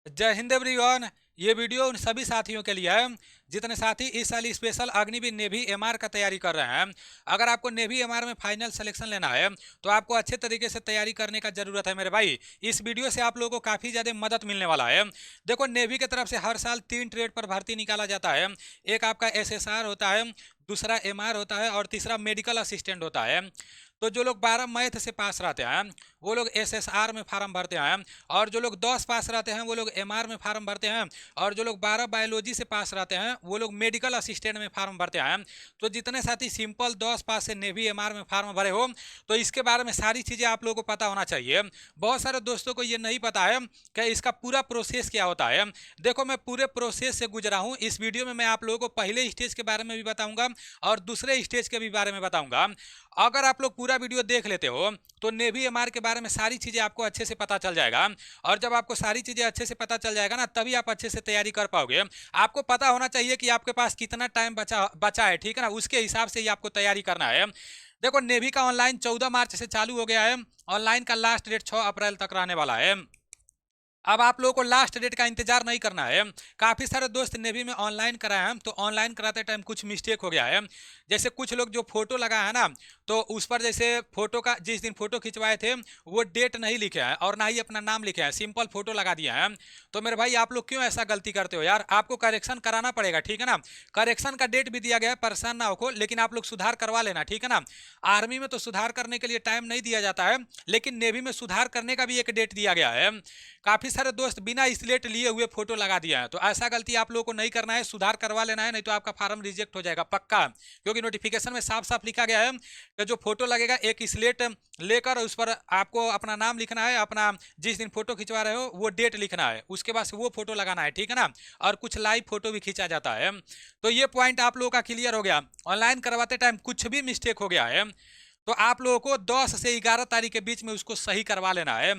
जय हिंद एवरीवन। ये वीडियो उन सभी साथियों के लिए है जितने साथी इस साल स्पेशल अग्निवीर नेवी एमआर का तैयारी कर रहे हैं। अगर आपको नेवी एमआर में फाइनल सिलेक्शन लेना है तो आपको अच्छे तरीके से तैयारी करने का जरूरत है मेरे भाई। इस वीडियो से आप लोगों को काफ़ी ज़्यादा मदद मिलने वाला है। देखो, नेवी की तरफ से हर साल 3 ट्रेड पर भर्ती निकाला जाता है। एक आपका एसएसआर होता है, दूसरा एमआर होता है और तीसरा मेडिकल असिस्टेंट होता है। तो जो लोग 12 मैथ से पास रहते हैं वो लोग एसएसआर में फार्म भरते हैं, और जो लोग 10 पास रहते हैं वो लोग एमआर में फार्म भरते हैं, और जो लोग 12 बायोलॉजी से पास रहते हैं वो लोग मेडिकल असिस्टेंट में फार्म भरते हैं। तो जितने साथी सिंपल 10 पास से नेवी एमआर में फार्म भरे हो तो इसके बारे में सारी चीज़ें आप लोगों को पता होना चाहिए। बहुत सारे दोस्तों को ये नहीं पता है कि इसका पूरा प्रोसेस क्या होता है। देखो, मैं पूरे प्रोसेस से गुजरा हूँ। इस वीडियो में मैं आप लोगों को पहले स्टेज के बारे में भी बताऊंगा और दूसरे स्टेज के भी बारे में बताऊंगा। अगर आप लोग पूरा वीडियो देख लेते हो तो नेवी एमआर के बारे में सारी चीज़ें आपको अच्छे से पता चल जाएगा, और जब आपको सारी चीज़ें अच्छे से पता चल जाएगा ना तभी आप अच्छे से तैयारी कर पाओगे। आपको पता होना चाहिए कि आपके पास कितना टाइम बचा है, ठीक है ना, उसके हिसाब से ही आपको तैयारी करना है। देखो, नेवी का ऑनलाइन 14 मार्च से चालू हो गया है। ऑनलाइन का लास्ट डेट 6 अप्रैल तक रहने वाला है। अब आप लोगों को लास्ट डेट का इंतजार नहीं करना है। काफ़ी सारे दोस्त नेवी में ऑनलाइन कराए हैं तो ऑनलाइन कराते टाइम कुछ मिस्टेक हो गया है। जैसे कुछ लोग जो फोटो लगा है ना, तो उस पर जैसे फोटो का जिस दिन फोटो खिंचवाए थे वो डेट नहीं लिखे हैं और ना ही अपना नाम लिखे हैं, सिंपल फोटो लगा दिया है। तो मेरे भाई, आप लोग क्यों ऐसा गलती करते हो यार? आपको करेक्शन कराना पड़ेगा, ठीक है ना। करेक्शन का डेट भी दिया गया है, परेशान ना हो, लेकिन आप लोग सुधार करवा लेना, ठीक है ना। आर्मी में तो सुधार करने के लिए टाइम नहीं दिया जाता है, लेकिन नेवी में सुधार करने का भी एक डेट दिया गया है। काफ़ी सारे दोस्त बिना स्लेट लिए हुए फोटो लगा दिया है, तो ऐसा गलती आप लोगों को नहीं करना है, सुधार करवा लेना है, नहीं तो आपका फार्म रिजेक्ट हो जाएगा पक्का। क्योंकि नोटिफिकेशन में साफ साफ लिखा गया है कि जो फोटो लगेगा एक स्लेट लेकर उस पर आपको अपना नाम लिखना है, अपना जिस दिन फोटो खिंचवा रहे हो वो डेट लिखना है, उसके बाद से वो फोटो लगाना है, ठीक है ना। और कुछ लाइव फोटो भी खींचा जाता है। तो ये पॉइंट आप लोगों का क्लियर हो गया। ऑनलाइन करवाते टाइम कुछ भी मिस्टेक हो गया है तो आप लोगों को 10 से 11 तारीख के बीच में उसको सही करवा लेना है।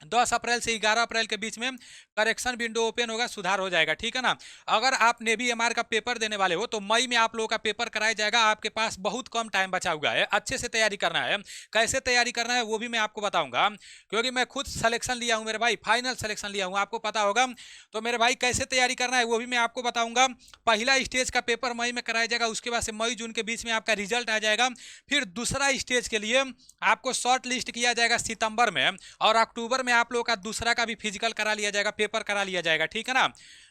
10 अप्रैल से 11 अप्रैल के बीच में करेक्शन विंडो ओपन होगा, सुधार हो जाएगा, ठीक है ना। अगर आप नेवी एमआर का पेपर देने वाले हो तो मई में आप लोगों का पेपर कराया जाएगा। आपके पास बहुत कम टाइम बचा हुआ है, अच्छे से तैयारी करना है। कैसे तैयारी करना है वो भी मैं आपको बताऊंगा, क्योंकि मैं खुद सिलेक्शन लिया हूं मेरे भाई, फाइनल सिलेक्शन लिया हूं, आपको पता होगा। तो मेरे भाई, कैसे तैयारी करना है वो भी मैं आपको बताऊंगा। पहला स्टेज का पेपर मई में कराया जाएगा, उसके बाद से मई जून के बीच में आपका रिजल्ट आ जाएगा। फिर दूसरा स्टेज के लिए आपको शॉर्ट लिस्ट किया जाएगा सितंबर में, और अक्टूबर में आप लोगों का दूसरा का भी फिजिकल करा लिया जाएगा, पेपर करा लिया जाएगा, ठीक है ना।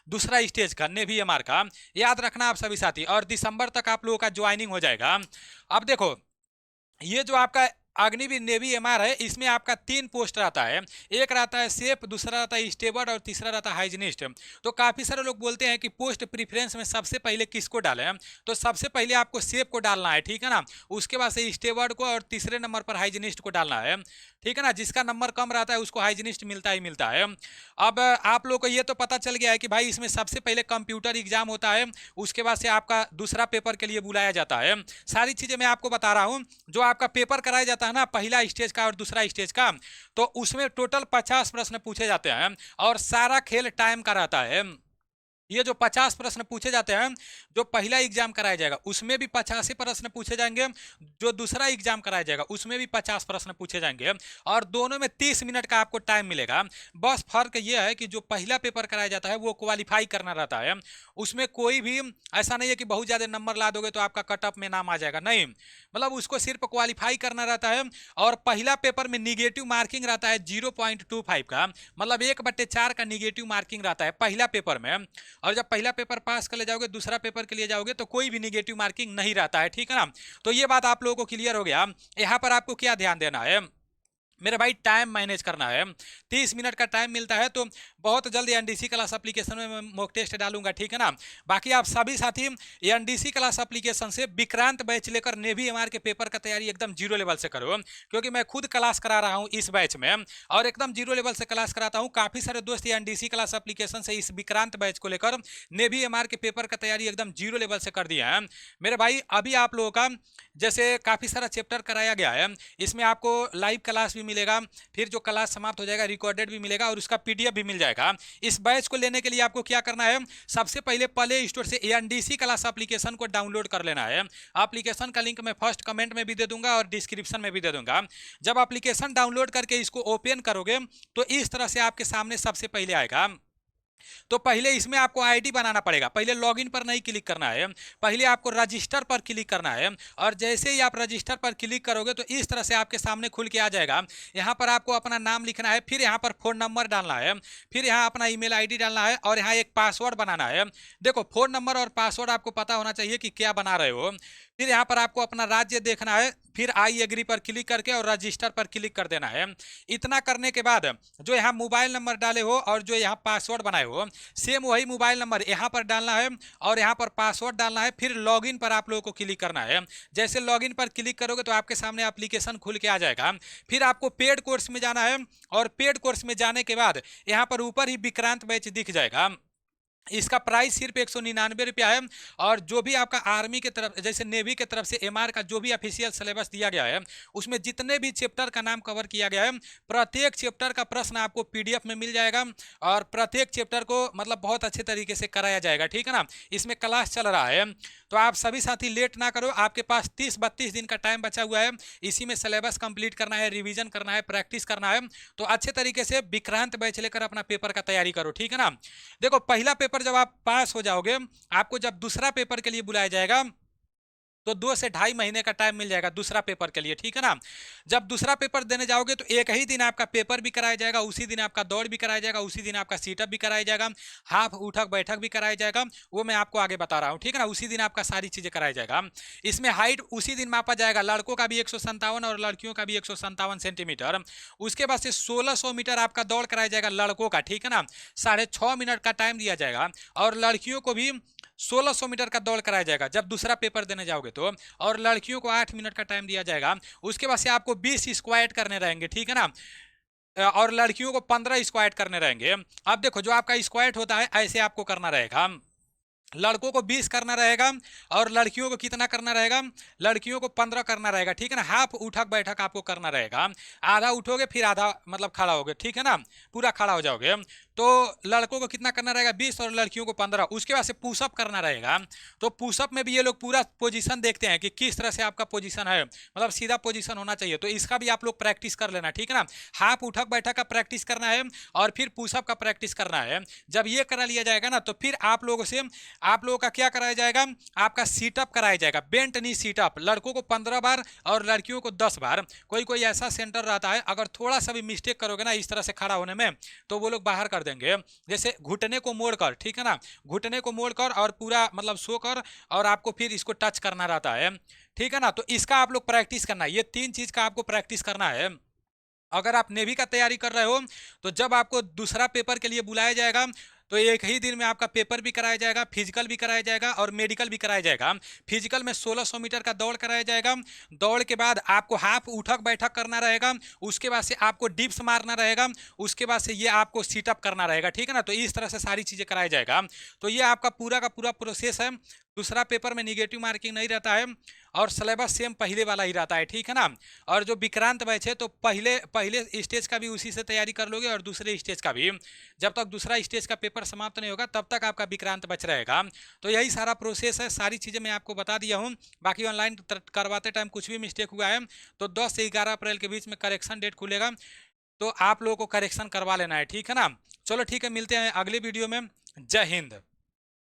दूसरा स्टेज का नेवी एमआर का याद रखना आप सभी साथी, और दिसंबर तक आप लोगों का ज्वाइनिंग हो जाएगा। अब देखो, ये जो आपका अग्निवीर नेवी एमआर है इसमें आपका 3 पोस्ट रहता है। एक रहता है सेफ, दूसरा रहता है स्टेवर्ड और तीसरा रहता है हाइजीनिस्ट। तो काफ़ी सारे लोग बोलते हैं कि पोस्ट प्रीफरेंस में सबसे पहले किसको डालें, तो सबसे पहले आपको सेफ को डालना है, ठीक है ना। उसके बाद से स्टेवर्ड को और तीसरे नंबर पर हाइजीनिस्ट को डालना है, ठीक है ना। जिसका नंबर कम रहता है उसको हाइजीनिस्ट मिलता ही मिलता है। अब आप लोग को ये तो पता चल गया है कि भाई इसमें सबसे पहले कंप्यूटर एग्जाम होता है, उसके बाद से आपका दूसरा पेपर के लिए बुलाया जाता है। सारी चीज़ें मैं आपको बता रहा हूँ। जो आपका पेपर कराया जाता है ना, पहला स्टेज का और दूसरा स्टेज का, तो उसमें टोटल 50 प्रश्न पूछे जाते हैं और सारा खेल टाइम का रहता है। ये जो 50 प्रश्न पूछे जाते हैं, जो पहला एग्जाम कराया जाएगा उसमें भी 85 प्रश्न पूछे जाएंगे, जो दूसरा एग्जाम कराया जाएगा उसमें भी 50 प्रश्न पूछे जाएंगे, और दोनों में 30 मिनट का आपको टाइम मिलेगा। बस फर्क ये है कि जो पहला पेपर कराया जाता है वो क्वालिफाई करना रहता है। उसमें कोई भी ऐसा नहीं है कि बहुत ज़्यादा नंबर ला दोगे तो आपका कट ऑफ में नाम आ जाएगा, नहीं, मतलब उसको सिर्फ क्वालिफाई करना रहता है। और पहला पेपर में निगेटिव मार्किंग रहता है 0.25 का, मतलब 1/4 का निगेटिव मार्किंग रहता है पहला पेपर में। और जब पहला पेपर पास कर ले जाओगे दूसरा पेपर के लिए जाओगे तो कोई भी निगेटिव मार्किंग नहीं रहता है, ठीक है ना। तो ये बात आप लोगों को क्लियर हो गया। यहाँ पर आपको क्या ध्यान देना है मेरे भाई, टाइम मैनेज करना है। 30 मिनट का टाइम मिलता है, तो बहुत जल्द एनडीसी क्लास एप्लीकेशन में मैं मॉक टेस्ट डालूंगा, ठीक है ना। बाकी आप सभी साथी एनडीसी क्लास एप्लीकेशन से विक्रांत बैच लेकर नेवी एमआर के पेपर का तैयारी एकदम जीरो लेवल से करो, क्योंकि मैं खुद क्लास करा रहा हूँ इस बैच में और एकदम जीरो लेवल से क्लास कराता हूँ। काफ़ी सारे दोस्त एनडीसी क्लास एप्लीकेशन से इस विक्रांत बैच को लेकर नेवी एमआर के पेपर का तैयारी एकदम जीरो लेवल से कर दिया है मेरे भाई। अभी आप लोगों का जैसे काफ़ी सारा चैप्टर कराया गया है, इसमें आपको लाइव क्लास भी मिलेगा, फिर जो क्लास समाप्त हो जाएगा रिकॉर्डेड भी मिलेगा और उसका पीडीएफ भी मिल जाएगा। इस बैच को लेने के लिए आपको क्या करना है, सबसे पहले प्ले स्टोर से एनडीसी क्लास एप्लीकेशन को डाउनलोड कर लेना है। एप्लीकेशन का लिंक मैं फर्स्ट कमेंट में भी दे दूंगा और डिस्क्रिप्शन में भी दे दूंगा। जब एप्लीकेशन डाउनलोड करके इसको ओपन करोगे तो इस तरह से आपके सामने सबसे पहले आएगा। तो पहले इसमें आपको आईडी बनाना पड़ेगा। पहले लॉगिन पर नहीं क्लिक करना है, पहले आपको रजिस्टर पर क्लिक करना है। और जैसे ही आप रजिस्टर पर क्लिक करोगे तो इस तरह से आपके सामने खुल के आ जाएगा। यहाँ पर आपको अपना नाम लिखना है, फिर यहाँ पर फ़ोन नंबर डालना है, फिर यहाँ अपना ईमेल आईडी डालना है और यहाँ एक पासवर्ड बनाना है। देखो, फ़ोन नंबर और पासवर्ड आपको पता होना चाहिए कि क्या बना रहे हो। फिर यहाँ पर आपको अपना राज्य देखना है, फिर आई एग्री पर क्लिक करके और रजिस्टर पर क्लिक कर देना है। इतना करने के बाद जो यहाँ मोबाइल नंबर डाले हो और जो यहाँ पासवर्ड बनाए हो, सेम वही मोबाइल नंबर यहाँ पर डालना है और यहाँ पर पासवर्ड डालना है। फिर लॉगिन पर आप लोगों को क्लिक करना है। जैसे लॉगिन पर क्लिक करोगे तो आपके सामने एप्लीकेशन खुल के आ जाएगा। फिर आपको पेड कोर्स में जाना है और पेड कोर्स में जाने के बाद यहाँ पर ऊपर ही विक्रांत बैच दिख जाएगा। इसका प्राइस सिर्फ 199 रुपया है। और जो भी आपका आर्मी के तरफ, जैसे नेवी के तरफ से एमआर का जो भी ऑफिशियल सिलेबस दिया गया है, उसमें जितने भी चैप्टर का नाम कवर किया गया है, प्रत्येक चैप्टर का प्रश्न आपको पीडीएफ में मिल जाएगा और प्रत्येक चैप्टर को मतलब बहुत अच्छे तरीके से कराया जाएगा। ठीक है ना, इसमें क्लास चल रहा है। तो आप सभी साथी लेट ना करो, आपके पास 30-32 दिन का टाइम बचा हुआ है। इसी में सिलेबस कंप्लीट करना है, रिवीजन करना है, प्रैक्टिस करना है। तो अच्छे तरीके से विक्रांत बैच लेकर अपना पेपर का तैयारी करो। ठीक है ना। देखो, पहला पेपर जब आप पास हो जाओगे, आपको जब दूसरा पेपर के लिए बुलाया जाएगा तो 2 से ढाई महीने का टाइम मिल जाएगा दूसरा पेपर के लिए। ठीक है ना। जब दूसरा पेपर देने जाओगे तो एक ही दिन आपका पेपर भी कराया जाएगा, उसी दिन आपका दौड़ भी कराया जाएगा, उसी दिन आपका सीटअप भी कराया जाएगा, हाफ उठक बैठक भी कराया जाएगा। वो मैं आपको आगे बता रहा हूँ। ठीक है ना। उसी दिन आपका सारी चीज़ें कराया जाएगा। इसमें हाइट उसी दिन मापा जाएगा, लड़कों का भी 157 और लड़कियों का भी 157 सेंटीमीटर। उसके बाद से 1600 मीटर आपका दौड़ कराया जाएगा लड़कों का। ठीक है ना। 6.5 मिनट का टाइम दिया जाएगा। और लड़कियों को भी 1600 मीटर का दौड़ कराया जाएगा जब दूसरा पेपर देने जाओगे तो। और लड़कियों को 8 मिनट का टाइम दिया जाएगा। उसके बाद से आपको 20 स्क्वाट करने रहेंगे। ठीक है ना। और लड़कियों को 15 स्क्वाट करने रहेंगे। अब देखो, जो आपका स्क्वाट होता है ऐसे आपको करना रहेगा। लड़कों को 20 करना रहेगा और लड़कियों को कितना करना रहेगा, लड़कियों को 15 करना रहेगा। ठीक है ना। हाफ उठक बैठक आपको करना रहेगा। आधा उठोगे फिर आधा मतलब खड़ा होगे। ठीक है ना। पूरा खड़ा हो जाओगे। तो लड़कों को कितना करना रहेगा, 20 और लड़कियों को 15। उसके बाद से पुशअप करना रहेगा। तो पुशअप में भी ये लोग पूरा पोजीशन देखते हैं कि किस तरह से आपका पोजीशन है, मतलब सीधा पोजीशन होना चाहिए। तो इसका भी आप लोग प्रैक्टिस कर लेना। ठीक है ना। हाफ उठक बैठक का प्रैक्टिस करना है और फिर पुशअप का प्रैक्टिस करना है। जब ये करा लिया जाएगा ना तो फिर आप लोगों का क्या कराया जाएगा, आपका सीटअप कराया जाएगा, बेंट नी सीटअप। लड़कों को 15 बार और लड़कियों को 10 बार। कोई कोई ऐसा सेंटर रहता है, अगर थोड़ा सा भी मिस्टेक करोगे ना इस तरह से खड़ा होने में तो वो लोग बाहर कर देंगे। जैसे घुटने को मोड़कर, ठीक है ना, घुटने को मोड़कर और पूरा मतलब सोकर और आपको फिर इसको टच करना रहता है। ठीक है ना। तो इसका आप लोग प्रैक्टिस करना है। ये 3 चीज का आपको प्रैक्टिस करना है। अगर आप नेवी का तैयारी कर रहे हो तो जब आपको दूसरा पेपर के लिए बुलाया जाएगा तो एक ही दिन में आपका पेपर भी कराया जाएगा, फिजिकल भी कराया जाएगा और मेडिकल भी कराया जाएगा। फिजिकल में 1600 मीटर का दौड़ कराया जाएगा। दौड़ के बाद आपको हाफ उठक बैठक करना रहेगा। उसके बाद से आपको डिप्स मारना रहेगा। उसके बाद से ये आपको सीटअप करना रहेगा। ठीक है ना। तो इस तरह से सारी चीज़ें कराया जाएगा। तो ये आपका पूरा का पूरा प्रोसेस है। दूसरा पेपर में निगेटिव मार्किंग नहीं रहता है और सिलेबस सेम पहले वाला ही रहता है। ठीक है ना। और जो विक्रांत बैच है तो पहले स्टेज का भी उसी से तैयारी कर लोगे और दूसरे स्टेज का भी। जब तक दूसरा स्टेज का पेपर समाप्त नहीं होगा तब तक आपका विक्रांत बैच रहेगा। तो यही सारा प्रोसेस है, सारी चीज़ें मैं आपको बता दिया हूँ। बाकी ऑनलाइन करवाते टाइम कुछ भी मिस्टेक हुआ है तो 10 से 11 अप्रैल के बीच में करेक्शन डेट खुलेगा, तो आप लोगों को करेक्शन करवा लेना है। ठीक है ना। चलो ठीक है, मिलते हैं अगले वीडियो में। जय हिंद।